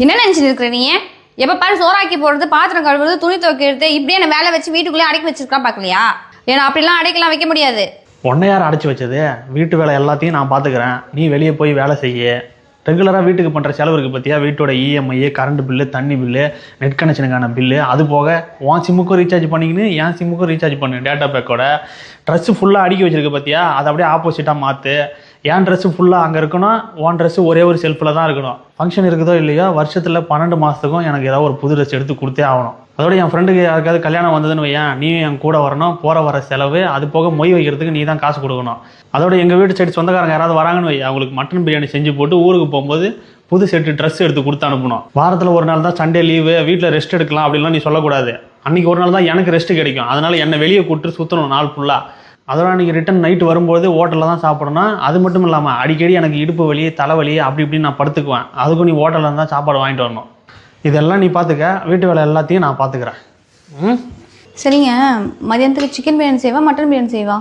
என்ன நினைச்சிட்டு இருக்கிற நீ? எப்ப பாரு சோறாக்கி போடுறது, பாத்திரம் கழுவுறது, துணி துவைக்கிறது, இப்படியே என்ன வேலை வச்சு வீட்டுக்குள்ளே அடைக்கி வச்சிருக்கா பாக்கலையா? ஏன்னா அப்படிலாம் அடைக்கலாம் வைக்க முடியாது. உன்னை யார் அடைச்சி வச்சது? வீட்டு வேலை எல்லாத்தையும் நான் பார்த்துக்கிறேன், நீ வெளியே போய் வேலை செய்ய. ரெகுலராக வீட்டுக்கு பண்ணுற செலவு இருக்குது பார்த்தியா, வீட்டோட இஎம்ஐ, கரண்ட் பில்லு, தண்ணி பில்லு, நெட் கனெக்ஷனுக்கான பில்லு, அது போக உன் சிம்முக்கும் ரீசார்ஜ் பண்ணிக்கின்னு என் சிம்முக்கும் ரீசார்ஜ் பண்ணு. டேட்டா பேக்கோட ட்ரெஸ்ஸு ஃபுல்லாக அடுக்கி வச்சிருக்க பார்த்தியா, அதை அப்படியே ஆப்போசிட்டாக மாற்று. என் ட்ரெஸ்ஸு ஃபுல்லாக அங்கே இருக்கணும், உன் ட்ரெஸ்ஸு ஒரே ஒரு செல்ஃபில் தான் இருக்கணும். ஃபங்க்ஷன் இருக்குதோ இல்லையோ வருஷத்தில் 12 மாதத்துக்கும் எனக்கு ஏதாவது ஒரு புது ட்ரெஸ் எடுத்து கொடுத்தே ஆகணும். அதோட என் ஃப்ரெண்டுக்கு யாருக்காவது கல்யாணம் வந்ததுன்னு வையன், நீயும் என் கூட வரணும். போகிற வர செலவு, அது போக மொய் வைக்கிறதுக்கு நீ தான் காசு கொடுக்கணும். அதோட எங்கள் வீட்டு சைடு சொந்தக்காரங்க யாராவது வராங்கன்னு வை, அவங்களுக்கு மட்டன் பிரியாணி செஞ்சு போட்டு ஊருக்கு போகும்போது புது செட்டு ட்ரெஸ் எடுத்து கொடுத்து அனுப்பணும். வாரத்தில் ஒரு நாள் தான் சண்டே லீவு, வீட்டில் ரெஸ்ட் எடுக்கலாம் அப்படின்லாம் நீ சொல்லக்கூடாது. அன்றைக்கி ஒரு நாள் தான் எனக்கு ரெஸ்ட்டு கிடைக்கும், அதனால் என்னை வெளியே கூப்பிட்டு சுற்றணும் நாள் ஃபுல்லாக. அதோட அன்றைக்கி ரிட்டன் நைட்டு வரும்போது ஹோட்டலில் தான் சாப்பிடணும். அது மட்டும் இல்லாமல் அடிக்கடி எனக்கு இடுப்பு வலி, தலைவலி அப்படி இப்படின்னு நான் படுத்துக்குவேன். அதுக்கும் நீ ஹோட்டலில் தான் சாப்பாடு வாங்கிட்டு வரணும். இதெல்லாம் நீ பார்த்துக்க, வீட்டு வேலை எல்லாத்தையும் நான் பார்த்துக்கிறேன். சரிங்க, மதியானத்துக்கு சிக்கன் பிரியாணி செய்வா, மட்டன் பிரியாணி செய்வா?